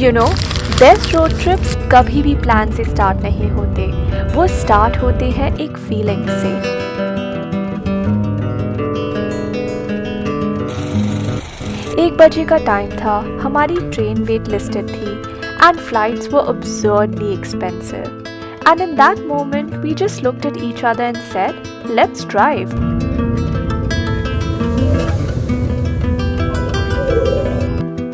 You know, best road trips कभी भी plan से स्टार्ट नहीं होते, वो स्टार्ट होते हैं एक फीलिंग से। 1 बजे का टाइम था, हमारी ट्रेन वेट लिस्टेड थी and flights were absurdly expensive. And in that moment, we just looked at each other and said, let's drive.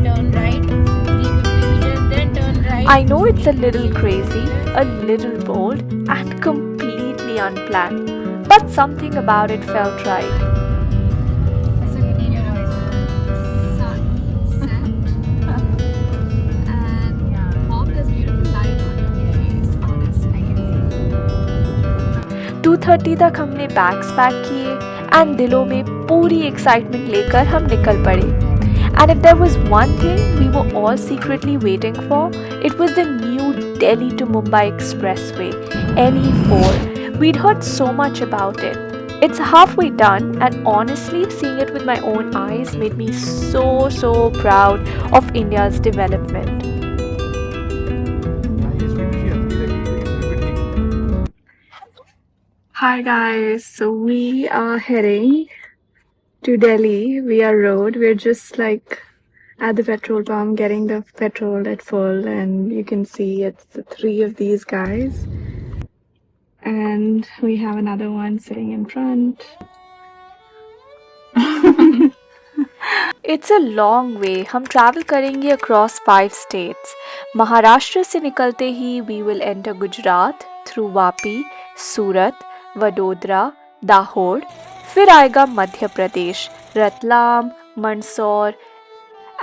Turn right, 350 meters, then turn right. I know it's a little crazy, a little bold, and completely unplanned, but something about it felt right. Sunset. 2:30 तक हमने bags pack किए and दिलों में पूरी excitement लेकर हम निकल पड़े। And if there was one thing we were all secretly waiting for, it was the new Delhi to Mumbai Expressway, NE4. We'd heard so much about it. It's halfway done, and honestly, seeing it with my own eyes made me so proud of India's development. Hi guys, so we are heading to Delhi via road. We're just like at the petrol pump getting the petrol at full, and you can see it's the 3 of these guys, and we have another one sitting in front. It's a long way. हम travel करेंगे across 5 states. Maharashtra से निकलते ही we will enter Gujarat through Vapi, सूरत, वडोदरा, दाहोद, फिर आएगा Madhya Pradesh, Ratlam, Mandsaur,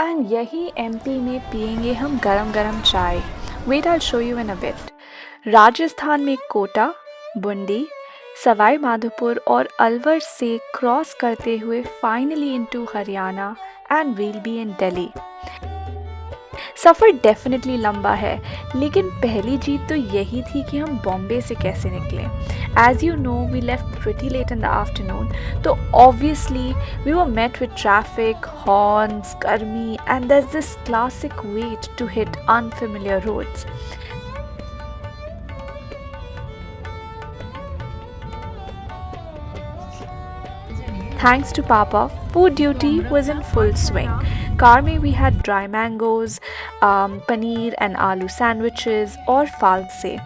and यही MP में पियेंगे हम गरम गरम चाय। Wait I show you in a bit. Rajasthan में कोटा, बूंदी, सवाई माधोपुर और अलवर से क्रॉस करते हुए finally into Haryana and we'll be in Delhi. सफ़र डेफिनेटली लंबा है, लेकिन पहली जीत तो यही थी कि हम बॉम्बे से कैसे निकले। As you know, we left pretty late in the afternoon, so obviously we were met with traffic, horns, garmi, and there's this classic wait to hit unfamiliar roads. Thanks to Papa, food duty was in full swing. Car mein we had dry mangoes, paneer and aloo sandwiches or false. Dude,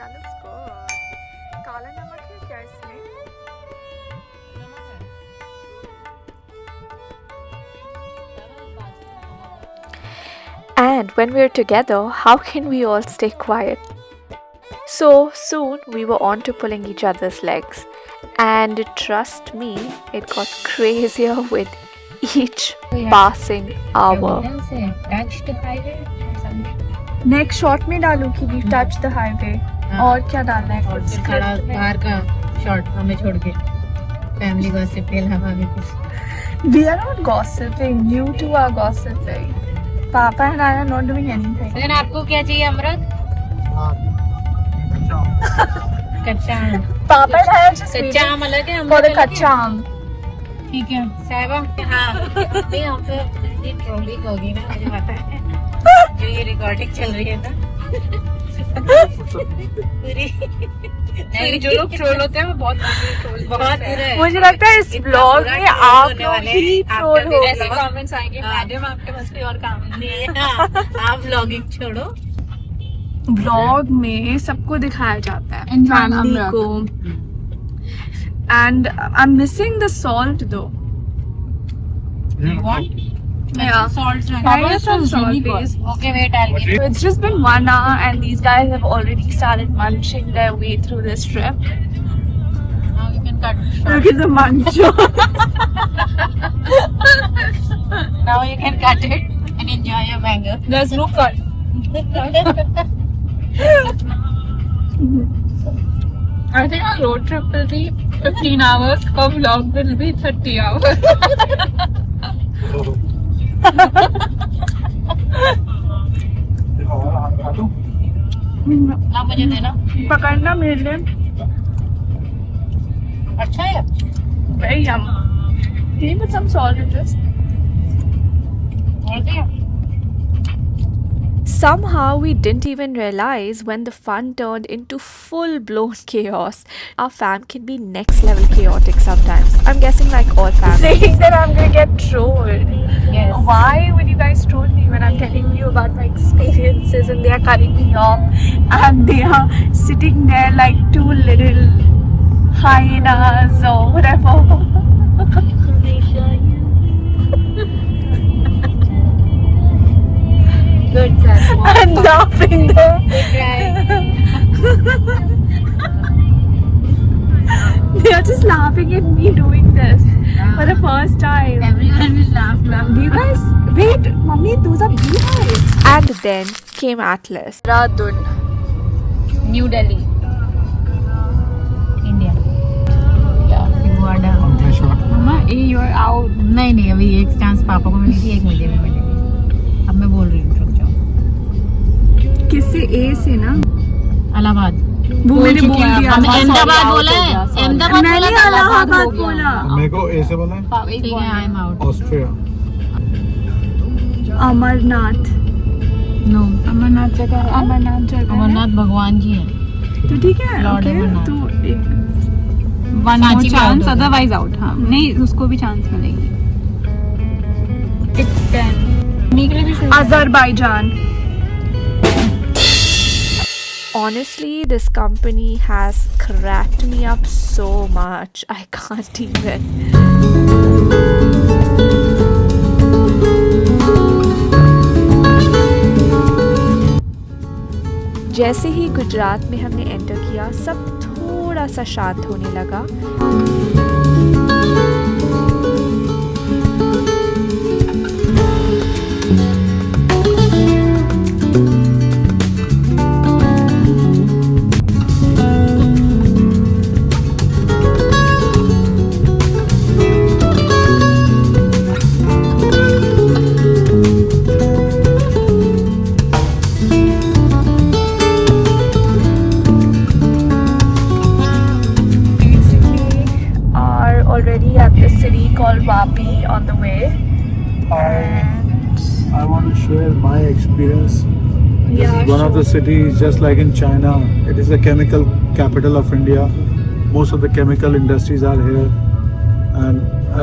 that looks good. Kala namak hai kya isme? And when we're together, how can we all stay quiet? So soon we were on to pulling each other's legs. And trust me, it got crazier with each passing hour. Touched highway or something. Next shot में डालूं कि we touch the highway, और क्या डालना है? और फिर खड़ा बाहर का शॉट हमें छोड़ के फैमिली गॉसिप के अलावा भी कुछ। We are not gossiping. You two are gossiping. Papa and I are not doing anything. लेकिन आपको क्या चाहिए अमृत? कच्चा आम। Papa and I are just कच्चा waiting आम अलग है, for the कच्चा आम. ठीक है साहिबा। हाँ नहीं, यहाँ पे इतनी ट्रोलिंग होगी ना, मुझे पता है, जो ये रिकॉर्डिंग चल रही है ना पूरी। नहीं, जो लोग ट्रोल होते हैं वो बहुत बहुत। मुझे लगता है इस ब्लॉग में आप लोग ही ट्रोल हो। ऐसे कमेंट्स आएंगे, मैडम आपके पास कोई और काम नहीं है, आप व्लॉगिंग छोड़ो। ब्लॉग में सबको दिखाया जाता है, फैमिली को, and I am missing the salt दो। Yeah. Salt. Can I get some salt, please? Okay, wait, I'll get. So it's just been 1 hour and these guys have already started munching their way through this trip. Now you can cut. Look at the munch. Now you can cut it and enjoy your mango. There's no cut. I think our road trip will be 15 hours. Our vlog will be 30 hours. ना मुझे देना। पकड़ना मेरे लिए। अच्छा है। Very yum. Can you put some salt in this? और क्या? Somehow we didn't even realize when the fun turned into full-blown chaos. Our fam can be next level chaotic sometimes. I'm guessing like all families. Saying that I'm gonna get trolled. Yes. Why would you guys troll me when I'm telling you about my experiences and they are cutting me off and they are sitting there like two little hyenas or whatever. Good, sir. And laughing there. They are just laughing at me doing this for the first time. Everyone will laugh. Do you guys wait, mommy? Those are beehives. And then came Atlas. Radun. New Delhi, India. Mama, you are out. नहीं अभी एक chance पापा को मिली थी, एक मुझे भी मिली थी. अब मैं बोल रही हूँ, रुक जाओ. किससे ए से ना? इलाहाबाद. वो मैंने बोल दिया. अहमदाबाद बोला है. अहमदाबाद मैंने इलाहाबाद बोला. मेरे को ए से बोला है. ठीक है, I am out. Austria. Amarnath. No. Amarnath जगह. अमरनाथ जगह. अमरनाथ भगवान जी हैं. तो ठीक है. Lord okay. अमरनाथ. तो एक one more chance, otherwise out. हाँ, नहीं उसको भी चांस मिलेगी. Azerbaijan. Honestly, this company has cracked me up so much. I can't even. जैसे ही गुजरात में हमने एंटर किया, सब थोड़ा सा शांत होने लगा. Already at the city called Vapi on the way. And I want to share my experience. This yeah, is one of the cities just like in China. It is the chemical capital of India. Most of the chemical industries are here. And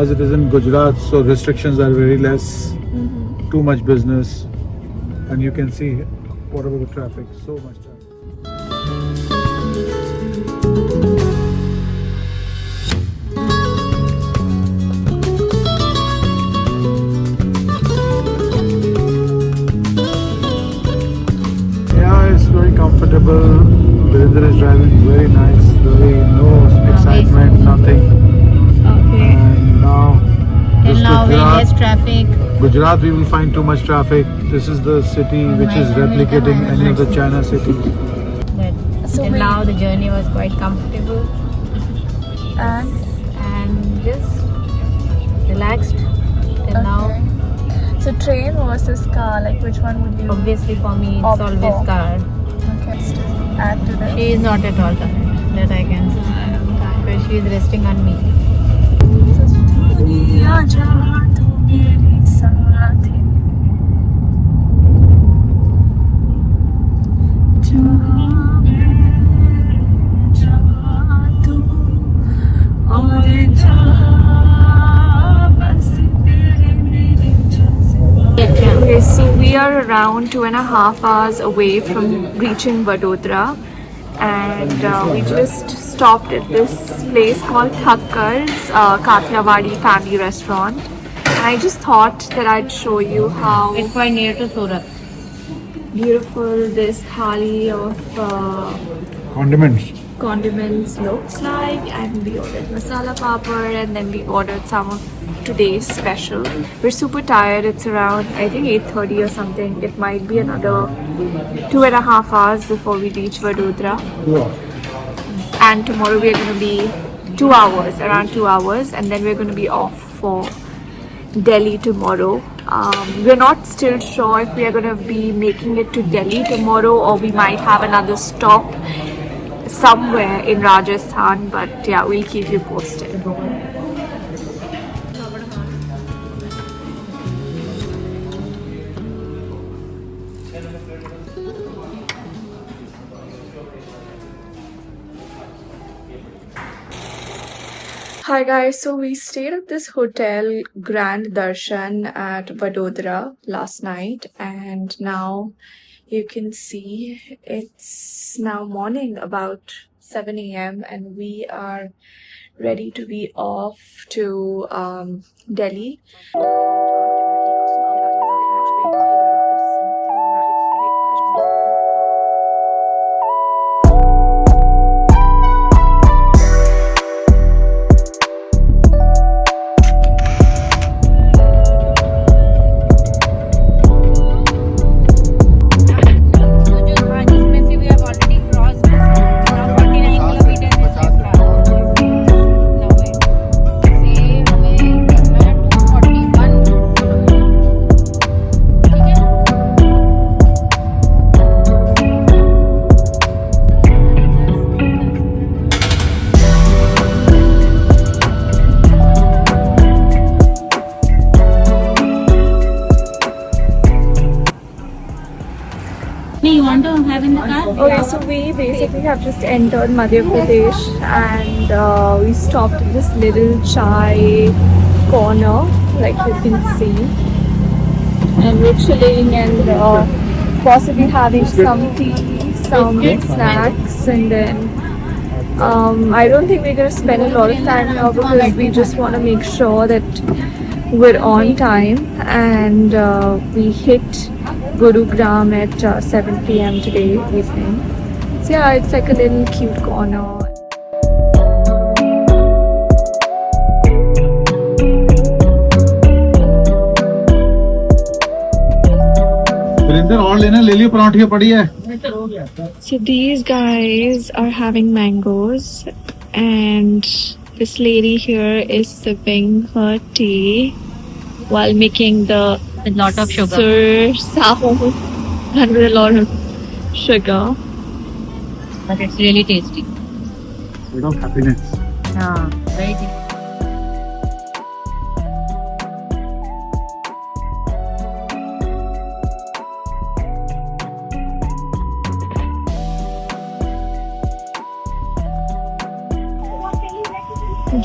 as it is in Gujarat, so restrictions are very less. Too much business. And you can see what about the traffic, so much traffic. Comfortable. Virendra is driving very nice, no excitement, nothing. okay. And now, Till now we Gujarat, less traffic. Gujarat, we will find too much traffic. This is the city which is replicating any of the China cities. But So till we- now the journey was quite comfortable And and just relaxed. Till now, so train versus car, like which one would you? obviously for me it's Opt always for. car. Okay, add to this. She is not at all tired, that I can say. But she is resting on me. दुनिया जहाँ तू मेरे साथ है, जहाँ मैं, जहाँ तू, और जहाँ बस तेरे मेरे जैसे. Okay, so we are around 2.5 hours away from reaching Vadodara, and we just stopped at this place called Thakkar's Kathiawadi family restaurant. And I just thought that I'd show you how It's quite near to Surat. beautiful this thali of Condiments. condiments looks like. And we ordered masala papad, and then we ordered some of today's special. We're super tired. It's around I think 8:30 or something. It might be another 2.5 hours before we reach Vadodara. And tomorrow we're going to be 2 hours, around 2 hours, and then we're going to be off for Delhi tomorrow. We're not still sure if we are going to be making it to Delhi tomorrow, or we might have another stop somewhere in Rajasthan, but yeah, we'll keep you posted. Hi guys, so we stayed at this hotel Grand Darshan at Vadodara last night, and now you can see it's now morning, about 7 a.m., and we are ready to be off to Delhi. जिसमें से we have already crossed now 49 kilometers is extra. Now wait. Same way करना है 241. ठीक है? You want to have in the car? Okay, so we basically have just entered Madhya Pradesh, and we stopped at this little chai corner, like you can see, and we're chilling and possibly having some tea, some snacks, and then I don't think we're gonna spend a lot of time now because we just want to make sure that we're on time, and we hit Gurugram at 7 p.m. today evening. So yeah, it's like a little cute corner. और लेना ले लियो पराठियाँ पड़ी है. So these guys are having mangoes, and this lady here is sipping her tea while making the With lot of sugar. sound and with a lot of sugar. But it's really tasty. Bit of happiness. हाँ, very tasty.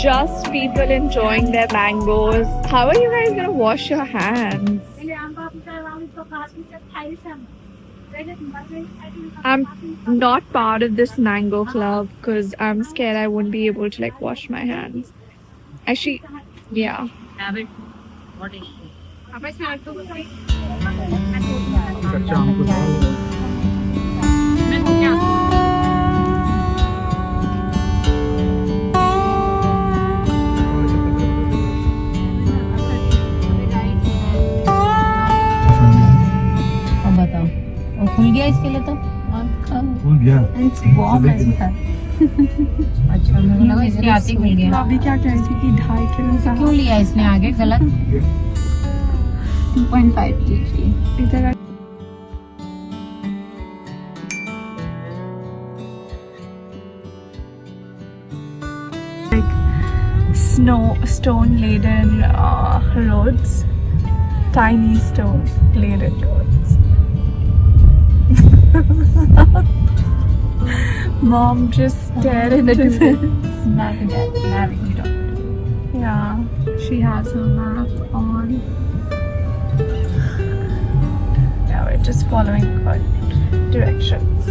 Just people enjoying their mangoes. How are you guys gonna wash your hands? I'm not part of this mango club because I'm scared I won't be able to like wash my hands. Actually, yeah. Have it. What is it? कच्चा आम को अब बताओ वो खुल गया इसके लिए तो भूल गया. अच्छा मुझे लगा इसके आते ही खुल गया अभी क्या कह रही थी कि 2.5 किलो का क्यों लिया इसने आगे गलत 2.5 kg इधर stone laden roads, tiny stone laden roads. Mom just stared into this. Yeah, she has her map on. Yeah, we're just following her directions.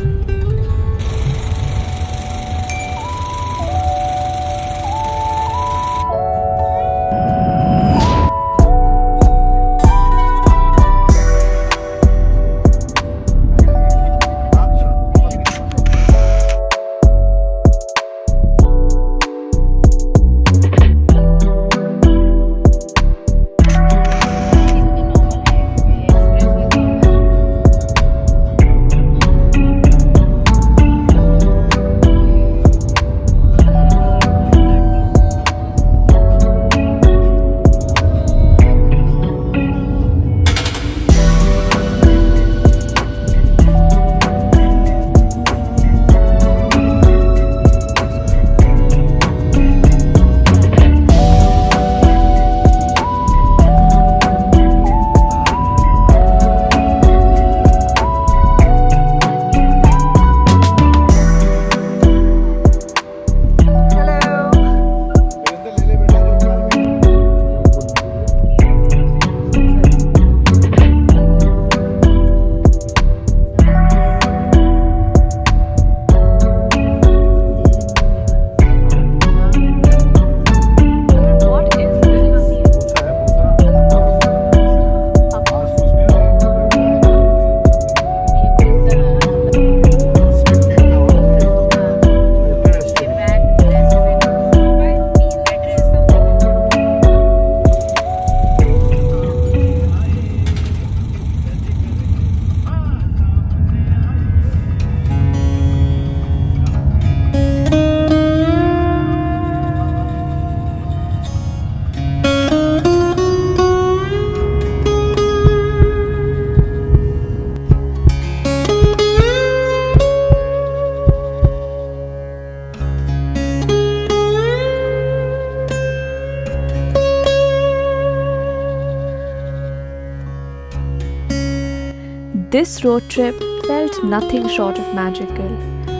This road trip felt nothing short of magical.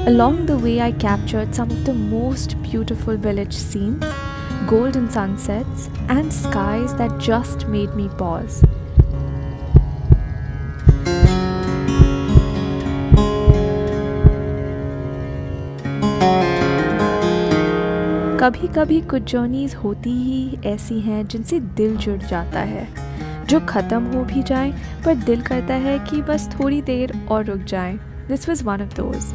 Along the way, I captured some of the most beautiful village scenes, golden sunsets, and skies that just made me pause. कभी कभी कुछ journeys होती ही ऐसी हैं जिनसे दिल जुड़ जाता है, जो ख़त्म हो भी जाए पर दिल करता है कि बस थोड़ी देर और रुक जाएं. This was one of those.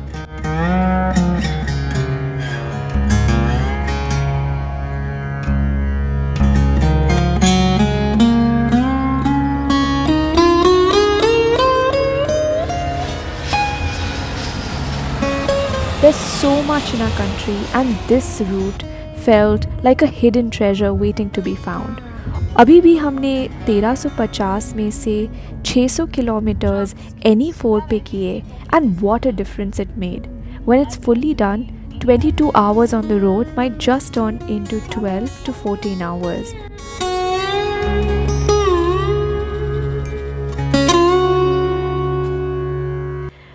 There's so much in our country, and this route felt like a hidden treasure waiting to be found. अभी भी हमने 1350 में से 600 किलोमीटर्स NE4 पे किए, and what a difference it made. When it's fully done, 22 hours on the road might just turn into 12 to 14 hours.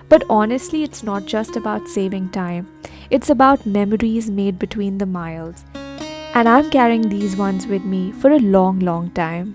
But honestly, it's not just about saving time. It's about memories made between the miles. And I'm carrying these ones with me for a long, long time.